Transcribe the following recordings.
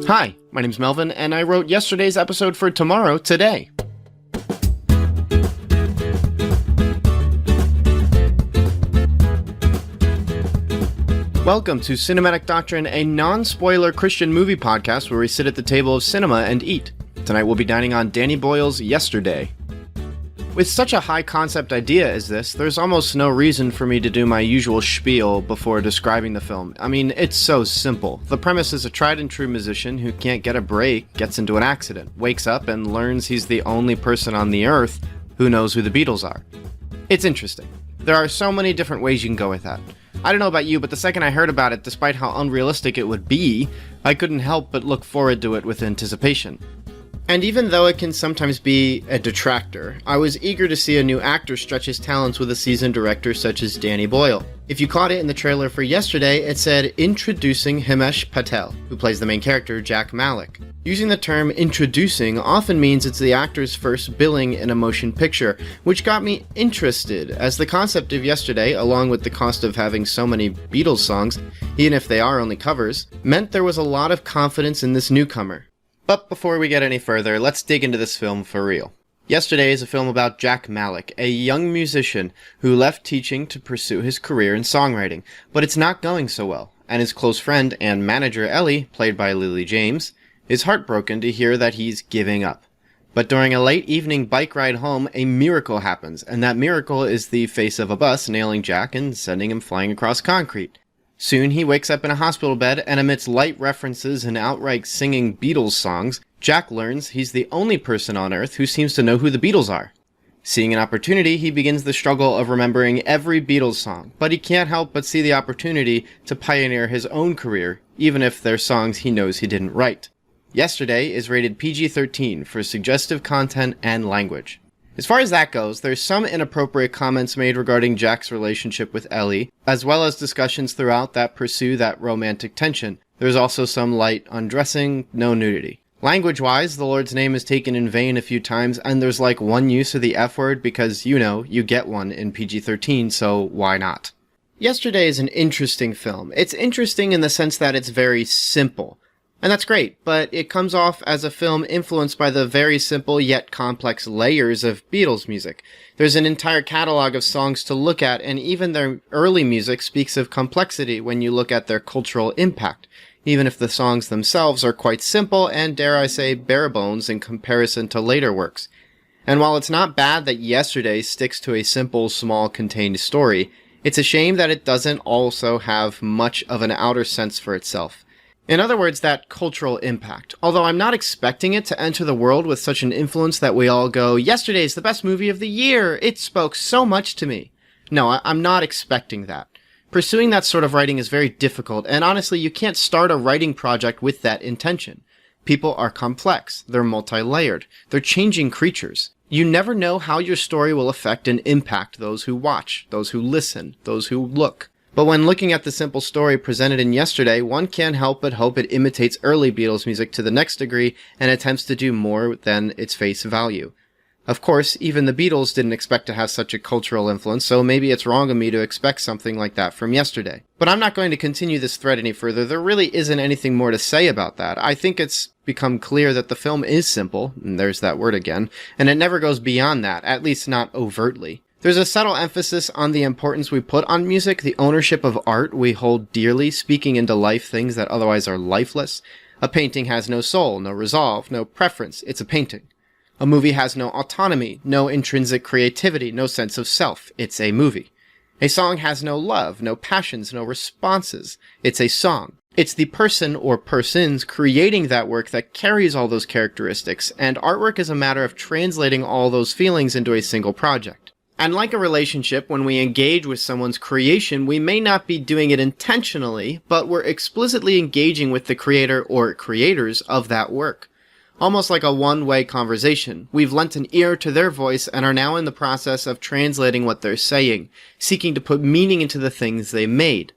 Hi, my name's Melvin, and I wrote yesterday's episode for tomorrow today. Welcome to Cinematic Doctrine, a non-spoiler Christian movie podcast where we sit at the table of cinema and eat. Tonight we'll be dining on Danny Boyle's Yesterday. With such a high-concept idea as this, there's almost no reason for me to do my usual spiel before describing the film. I mean, it's so simple. The premise is a tried-and-true musician who can't get a break, gets into an accident, wakes up, and learns he's the only person on the earth who knows who the Beatles are. It's interesting. There are so many different ways you can go with that. I don't know about you, but the second I heard about it, despite how unrealistic it would be, I couldn't help but look forward to it with anticipation. And even though it can sometimes be a detractor, I was eager to see a new actor stretch his talents with a seasoned director such as Danny Boyle. If you caught it in the trailer for Yesterday, it said, "Introducing Himesh Patel," who plays the main character, Jack Malik. Using the term introducing often means it's the actor's first billing in a motion picture, which got me interested, as the concept of Yesterday, along with the cost of having so many Beatles songs, even if they are only covers, meant there was a lot of confidence in this newcomer. But before we get any further, let's dig into this film for real. Yesterday is a film about Jack Malik, a young musician who left teaching to pursue his career in songwriting, but it's not going so well, and his close friend and manager Ellie, played by Lily James, is heartbroken to hear that he's giving up. But during a late evening bike ride home, a miracle happens, and that miracle is the face of a bus nailing Jack and sending him flying across concrete. Soon he wakes up in a hospital bed, and amidst light references and outright singing Beatles songs, Jack learns he's the only person on Earth who seems to know who the Beatles are. Seeing an opportunity, he begins the struggle of remembering every Beatles song, but he can't help but see the opportunity to pioneer his own career, even if they're songs he knows he didn't write. Yesterday is rated PG-13 for suggestive content and language. As far as that goes, there's some inappropriate comments made regarding Jack's relationship with Ellie, as well as discussions throughout that pursue that romantic tension. There's also some light undressing, no nudity. Language-wise, the Lord's name is taken in vain a few times, and there's like one use of the F-word because, you get one in PG-13, so why not? Yesterday is an interesting film. It's interesting in the sense that it's very simple. And that's great, but it comes off as a film influenced by the very simple yet complex layers of Beatles music. There's an entire catalog of songs to look at, and even their early music speaks of complexity when you look at their cultural impact, even if the songs themselves are quite simple and, dare I say, bare bones in comparison to later works. And while it's not bad that Yesterday sticks to a simple, small, contained story, it's a shame that it doesn't also have much of an outer sense for itself. In other words, that cultural impact. Although I'm not expecting it to enter the world with such an influence that we all go, "Yesterday's the best movie of the year, it spoke so much to me." No, I'm not expecting that. Pursuing that sort of writing is very difficult, and honestly, you can't start a writing project with that intention. People are complex, they're multi-layered, they're changing creatures. You never know how your story will affect and impact those who watch, those who listen, those who look. But when looking at the simple story presented in Yesterday, one can't help but hope it imitates early Beatles music to the next degree and attempts to do more than its face value. Of course, even the Beatles didn't expect to have such a cultural influence, so maybe it's wrong of me to expect something like that from Yesterday. But I'm not going to continue this thread any further. There really isn't anything more to say about that. I think it's become clear that the film is simple, and there's that word again, and it never goes beyond that, at least not overtly. There's a subtle emphasis on the importance we put on music, the ownership of art we hold dearly, speaking into life things that otherwise are lifeless. A painting has no soul, no resolve, no preference. It's a painting. A movie has no autonomy, no intrinsic creativity, no sense of self. It's a movie. A song has no love, no passions, no responses. It's a song. It's the person or persons creating that work that carries all those characteristics, and artwork is a matter of translating all those feelings into a single project. And like a relationship, when we engage with someone's creation, we may not be doing it intentionally, but we're explicitly engaging with the creator or creators of that work. Almost like a one-way conversation. We've lent an ear to their voice and are now in the process of translating what they're saying, seeking to put meaning into the things they made.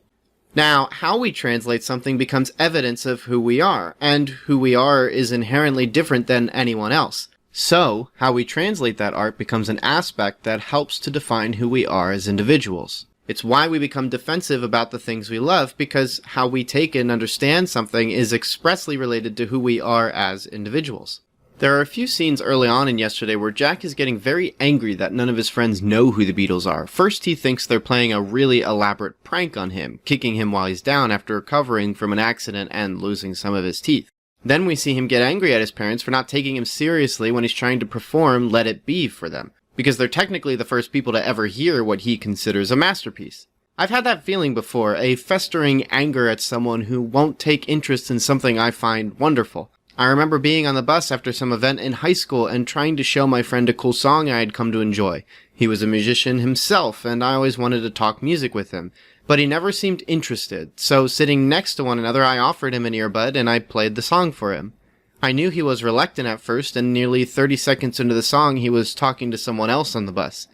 Now, how we translate something becomes evidence of who we are, and who we are is inherently different than anyone else. So, how we translate that art becomes an aspect that helps to define who we are as individuals. It's why we become defensive about the things we love, because how we take and understand something is expressly related to who we are as individuals. There are a few scenes early on in Yesterday where Jack is getting very angry that none of his friends know who the Beatles are. First, he thinks they're playing a really elaborate prank on him, kicking him while he's down after recovering from an accident and losing some of his teeth. Then we see him get angry at his parents for not taking him seriously when he's trying to perform Let It Be for them, because they're technically the first people to ever hear what he considers a masterpiece. I've had that feeling before, a festering anger at someone who won't take interest in something I find wonderful. I remember being on the bus after some event in high school and trying to show my friend a cool song I had come to enjoy. He was a musician himself, and I always wanted to talk music with him, but he never seemed interested, so sitting next to one another I offered him an earbud and I played the song for him. I knew he was reluctant at first, and nearly 30 seconds into the song he was talking to someone else on the bus.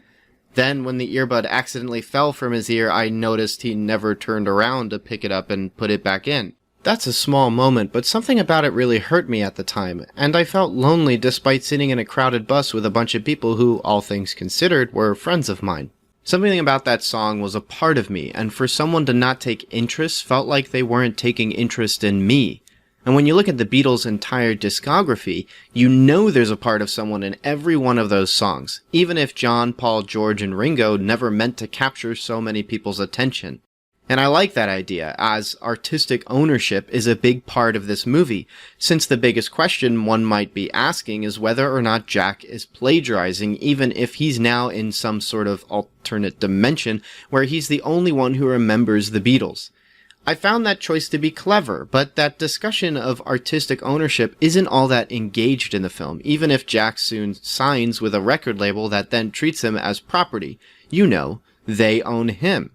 Then, when the earbud accidentally fell from his ear, I noticed he never turned around to pick it up and put it back in. That's a small moment, but something about it really hurt me at the time, and I felt lonely despite sitting in a crowded bus with a bunch of people who, all things considered, were friends of mine. Something about that song was a part of me, and for someone to not take interest felt like they weren't taking interest in me. And when you look at the Beatles' entire discography, you know there's a part of someone in every one of those songs, even if John, Paul, George, and Ringo never meant to capture so many people's attention. And I like that idea, as artistic ownership is a big part of this movie, since the biggest question one might be asking is whether or not Jack is plagiarizing, even if he's now in some sort of alternate dimension where he's the only one who remembers the Beatles. I found that choice to be clever, but that discussion of artistic ownership isn't all that engaged in the film, even if Jack soon signs with a record label that then treats him as property. You know, they own him.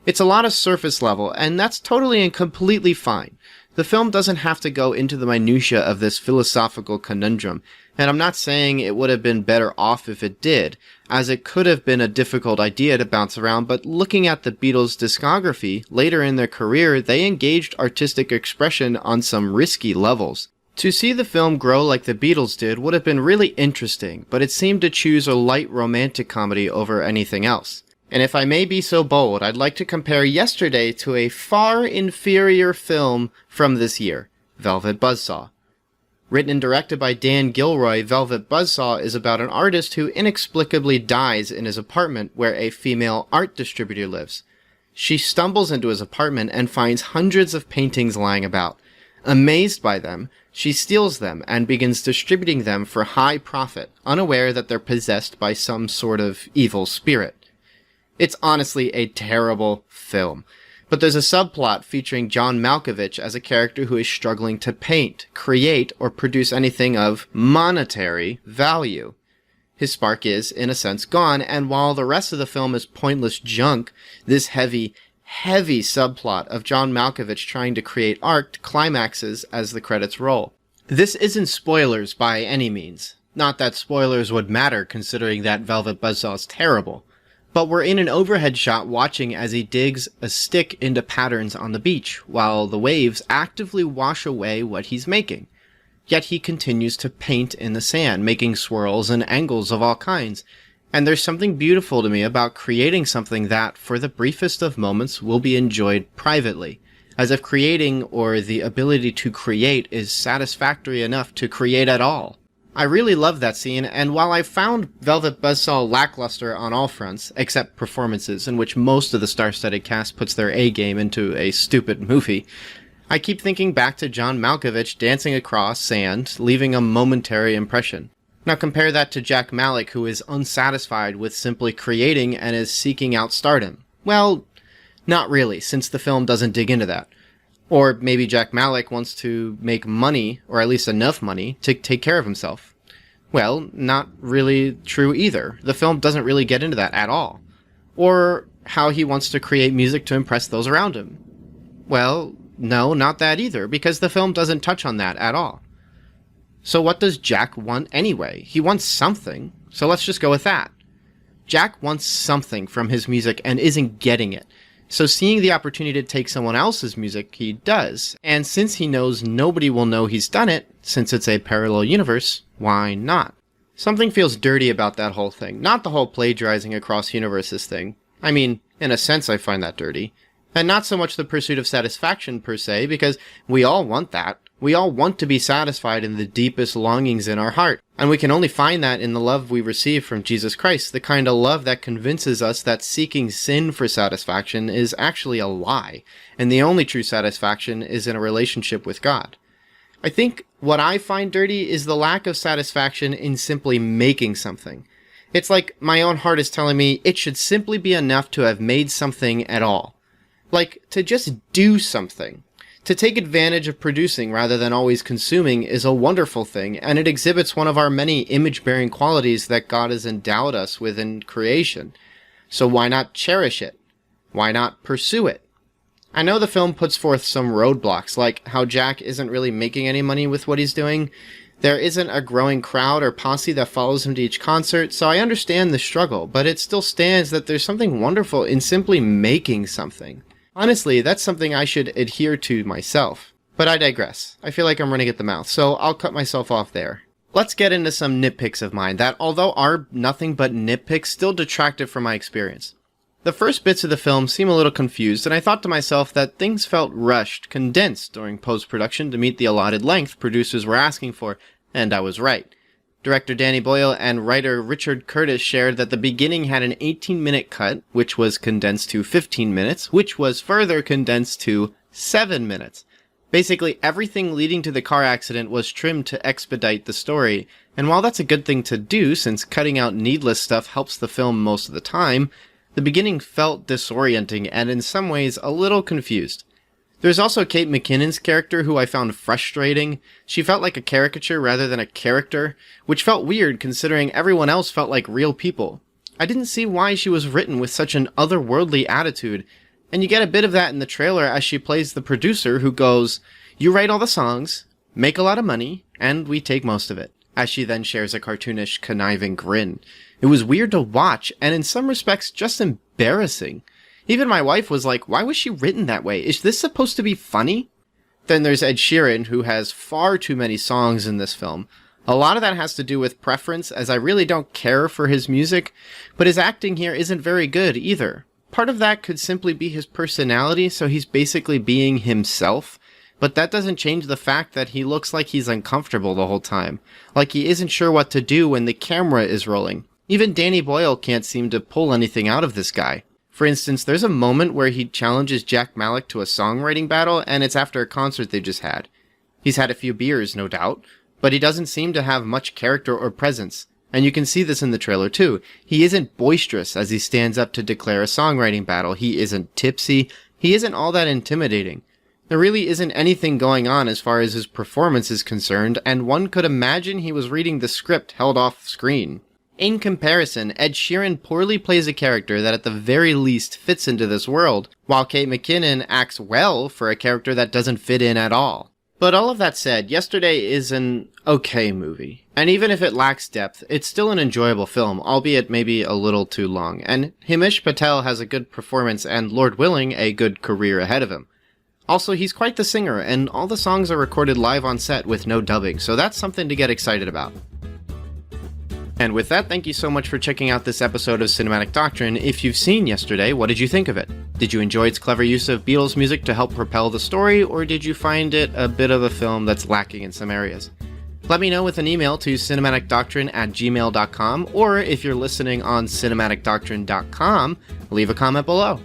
It's a lot of surface level, and that's totally and completely fine. The film doesn't have to go into the minutiae of this philosophical conundrum, and I'm not saying it would have been better off if it did, as it could have been a difficult idea to bounce around, but looking at the Beatles' discography, later in their career, they engaged artistic expression on some risky levels. To see the film grow like the Beatles did would have been really interesting, but it seemed to choose a light romantic comedy over anything else. And if I may be so bold, I'd like to compare Yesterday to a far inferior film from this year, Velvet Buzzsaw. Written and directed by Dan Gilroy, Velvet Buzzsaw is about an artist who inexplicably dies in his apartment where a female art distributor lives. She stumbles into his apartment and finds hundreds of paintings lying about. Amazed by them, she steals them and begins distributing them for high profit, unaware that they're possessed by some sort of evil spirit. It's honestly a terrible film. But there's a subplot featuring John Malkovich as a character who is struggling to paint, create, or produce anything of monetary value. His spark is, in a sense, gone, and while the rest of the film is pointless junk, this heavy subplot of John Malkovich trying to create art climaxes as the credits roll. This isn't spoilers by any means. Not that spoilers would matter considering that Velvet Buzzsaw is terrible. But we're in an overhead shot watching as he digs a stick into patterns on the beach, while the waves actively wash away what he's making. Yet he continues to paint in the sand, making swirls and angles of all kinds. And there's something beautiful to me about creating something that, for the briefest of moments, will be enjoyed privately. As if creating, or the ability to create, is satisfactory enough to create at all. I really love that scene, and while I found Velvet Buzzsaw lackluster on all fronts, except performances, in which most of the star-studded cast puts their A-game into a stupid movie, I keep thinking back to John Malkovich dancing across sand, leaving a momentary impression. Now compare that to Jack Malik, who is unsatisfied with simply creating and is seeking out stardom. Well, not really, since the film doesn't dig into that. Or maybe Jack Malik wants to make money, or at least enough money, to take care of himself. Well, not really true either. The film doesn't really get into that at all. Or how he wants to create music to impress those around him. Well, no, not that either, because the film doesn't touch on that at all. So what does Jack want anyway? He wants something, so let's just go with that. Jack wants something from his music and isn't getting it. So seeing the opportunity to take someone else's music, he does. And since he knows nobody will know he's done it, since it's a parallel universe, why not? Something feels dirty about that whole thing. Not the whole plagiarizing across universes thing. I mean, In a sense, I find that dirty. And not so much the pursuit of satisfaction per se, because we all want that. We all want to be satisfied in the deepest longings in our heart. And we can only find that in the love we receive from Jesus Christ, the kind of love that convinces us that seeking sin for satisfaction is actually a lie, and the only true satisfaction is in a relationship with God. I think what I find dirty is the lack of satisfaction in simply making something. It's like my own heart is telling me it should simply be enough to have made something at all. Like, to just do something. To take advantage of producing rather than always consuming is a wonderful thing, and it exhibits one of our many image-bearing qualities that God has endowed us with in creation. So why not cherish it? Why not pursue it? I know the film puts forth some roadblocks, like how Jack isn't really making any money with what he's doing. There isn't a growing crowd or posse that follows him to each concert, so I understand the struggle, but it still stands that there's something wonderful in simply making something. Honestly, that's something I should adhere to myself. But I digress. I feel like I'm running at the mouth, so I'll cut myself off there. Let's get into some nitpicks of mine that, although are nothing but nitpicks, still detracted from my experience. The first bits of the film seem a little confused, and I thought to myself that things felt rushed, condensed during post-production to meet the allotted length producers were asking for, and I was right. Director Danny Boyle and writer Richard Curtis shared that the beginning had an 18-minute cut, which was condensed to 15 minutes, which was further condensed to 7 minutes. Basically, everything leading to the car accident was trimmed to expedite the story, and while that's a good thing to do since cutting out needless stuff helps the film most of the time, the beginning felt disorienting and in some ways a little confused. There's also Kate McKinnon's character, who I found frustrating. She felt like a caricature rather than a character, which felt weird considering everyone else felt like real people. I didn't see why she was written with such an otherworldly attitude, and you get a bit of that in the trailer as she plays the producer who goes, "You write all the songs, make a lot of money, and we take most of it," as she then shares a cartoonish, conniving grin. It was weird to watch, and in some respects just embarrassing. Even my wife was like, why was she written that way? Is this supposed to be funny? Then there's Ed Sheeran, who has far too many songs in this film. A lot of that has to do with preference, as I really don't care for his music, but his acting here isn't very good either. Part of that could simply be his personality, so he's basically being himself, but that doesn't change the fact that he looks like he's uncomfortable the whole time, like he isn't sure what to do when the camera is rolling. Even Danny Boyle can't seem to pull anything out of this guy. For instance, there's a moment where he challenges Jack Malik to a songwriting battle, and it's after a concert they just had. He's had a few beers, no doubt, but he doesn't seem to have much character or presence. And you can see this in the trailer too. He isn't boisterous as he stands up to declare a songwriting battle. He isn't tipsy. He isn't all that intimidating. There really isn't anything going on as far as his performance is concerned, and one could imagine he was reading the script held off screen. In comparison, Ed Sheeran poorly plays a character that at the very least fits into this world, while Kate McKinnon acts well for a character that doesn't fit in at all. But all of that said, Yesterday is an okay movie. And even if it lacks depth, it's still an enjoyable film, albeit maybe a little too long. And Himesh Patel has a good performance and, Lord willing, a good career ahead of him. Also, he's quite the singer, and all the songs are recorded live on set with no dubbing, so that's something to get excited about. And with that, thank you so much for checking out this episode of Cinematic Doctrine. If you've seen Yesterday, what did you think of it? Did you enjoy its clever use of Beatles music to help propel the story, or did you find it a bit of a film that's lacking in some areas? Let me know with an email to cinematicdoctrine@gmail.com, or if you're listening on cinematicdoctrine.com, leave a comment below.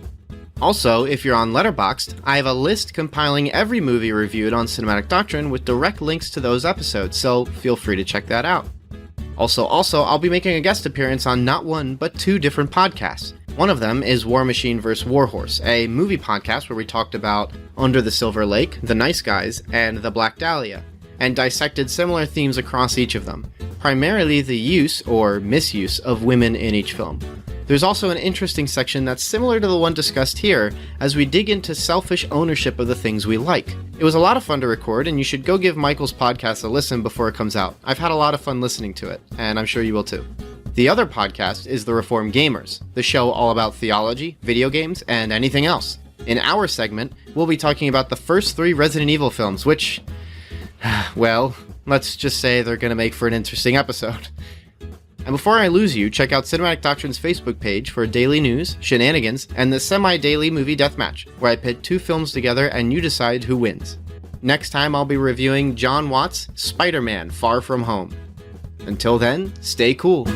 Also, if you're on Letterboxd, I have a list compiling every movie reviewed on Cinematic Doctrine with direct links to those episodes, so feel free to check that out. Also, I'll be making a guest appearance on not one, but two different podcasts. One of them is War Machine vs. Warhorse, a movie podcast where we talked about Under the Silver Lake, The Nice Guys, and The Black Dahlia, and dissected similar themes across each of them, primarily the use, or misuse, of women in each film. There's also an interesting section that's similar to the one discussed here, as we dig into selfish ownership of the things we like. It was a lot of fun to record, and you should go give Michael's podcast a listen before it comes out. I've had a lot of fun listening to it, and I'm sure you will too. The other podcast is The Reformed Gamers, the show all about theology, video games, and anything else. In our segment, we'll be talking about the first 3 Resident Evil films, which, well, let's just say they're going to make for an interesting episode. And before I lose you, check out Cinematic Doctrine's Facebook page for daily news, shenanigans, and the semi-daily movie deathmatch, where I pit two films together and you decide who wins. Next time I'll be reviewing John Watts' Spider-Man: Far From Home. Until then, stay cool.